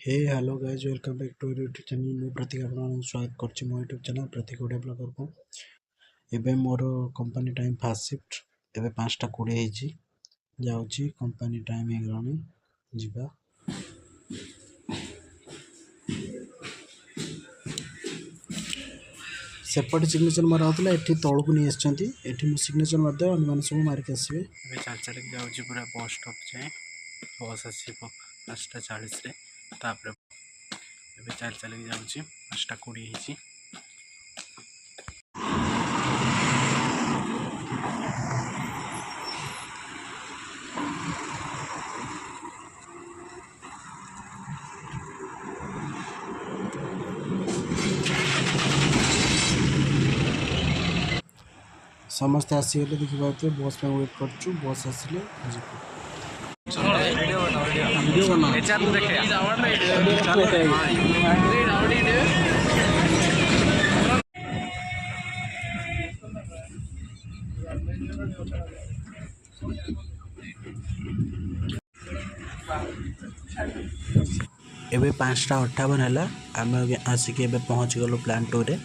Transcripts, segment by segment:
Hey hello guys welcome back to YouTube channel मैं प्रतीक आपन स्वागत करछि मो YouTube channel Pratik Odia blogger को एबे मोर कंपनी टाइम फास्ट शिफ्ट एबे 5:20 हेछि जाउछि कंपनी टाइम हेगलानी जिबा सेपट सिग्नेचर मारा होतला एठी तळकु नि आछंती एठी मो सिग्नेचर मध्ये अनुमान सब मार के आसीबे एबे चाल चाल के जाउछि पूरा बस स्टॉप छे बस आसीबो 5:40 रे तापर एबे चाल चाल के जाउछि 5:20 हेछि समस्त आसीगले देखि पाते बस पे वेट करछु बस आसीले वीडियो बना एचआर देखे एबे 5:58 है आम आसिक पहुँच गलु प्लांट 2 रे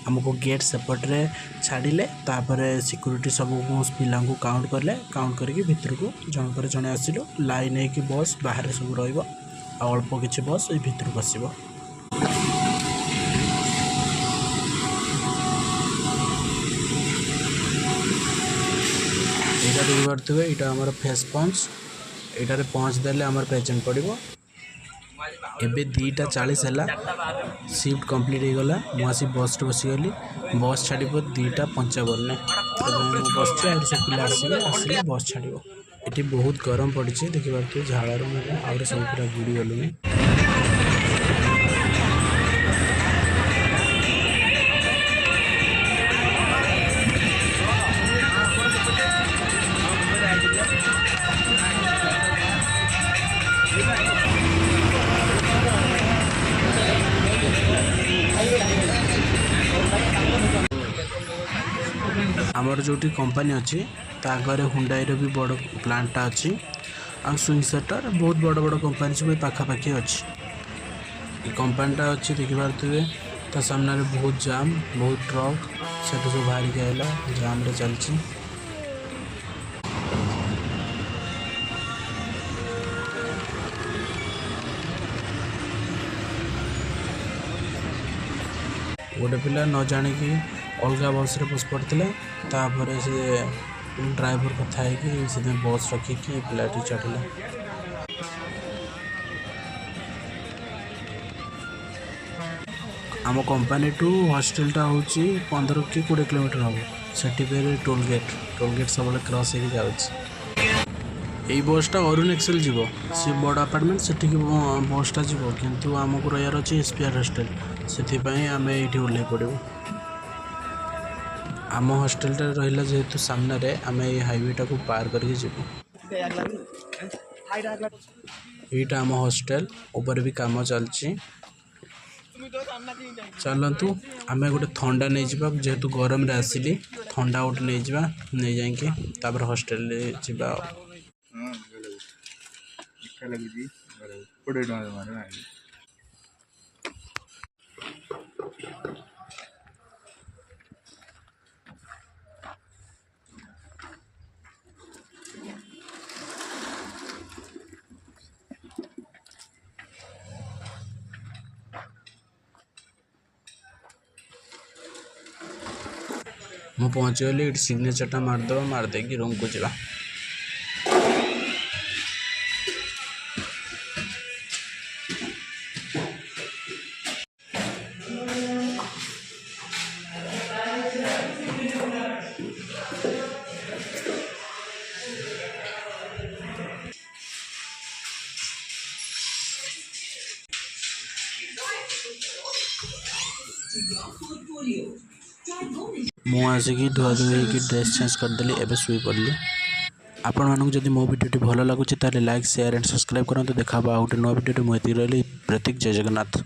आमको गेट सेपटे छाड़े तापर सिक्यूरीटी सब पिला काउंट कले काउंट करके भितर को जन पर जड़े आसिलु लाइन है कि बस बाहर सब रल्प किसी बस ये भितर को आसो यहाँ देख पारे यहाँ आम फेस पंच यहाँ पहुँच देले आम प्रेजेंट पड़ो एबे 2:40 है शिफ्ट कंप्लीट हो गला मुझे बस बसीगली बस छाड़ 2:55 ने बस से पिला आसिले बस छाड़ ये बहुत गरम पड़ी देखिए झाड़ आगे सब पूरा बुड़ी गलुनी आमर जो कंपनी अच्छी तागर हुंडाई भी बड़ प्लांटा अच्छी आ स्विंग सेटर बहुत बड़ बड़ कंपनी सब पाखापाखि अच्छी कंपनीटा अच्छी देखिए ता सामने बहुत जाम बहुत ट्रक से सब बाहर के आला जाम रे चलची गोटे पिला न जाने कि अलग बस रे बस पड़ता तापर से ड्राइवर कथा है बस रखिकी पिलाटी चढ़ला आम कंपनी टू हॉस्टेलटा हूँ 15 कि 20 किलोमीटर हम से टोल गेट सब क्रॉस हो जाए बसटा अरुण एक्सेल जीव सी बड़ अपार्टमेंट से बसटा जीव किंतु आमको रही अच्छे एसपीआर हॉस्टेल से आम ये ओल्ल पड़ू आम हॉस्टेलटा रहा जेहेतु सामने रे आम ये हाईवेटा को पार करके जीवु यहाँ आम हॉस्टेल ऊपर भी काम चलती चलतु आम गोटे थंडा नहीं जावा जेहेतु गरम रे आसिली थंडा गोटे नहीं जावा नहीं जाकि हॉस्टेल जावा मु पहुँच गली सिग्नेचरटा मारदेव मारदे रूम को जावा मुझे धुआ धुई ड्रेस चेंज करदेली एवं शुई पड़ली आपण मानक जदि मो वीडियो भल लगुच लाइक शेयर एंड सब्सक्राइब करूँ देखा गोटे नुआ वीडियो मुझे रही प्रतीक जय जगन्नाथ।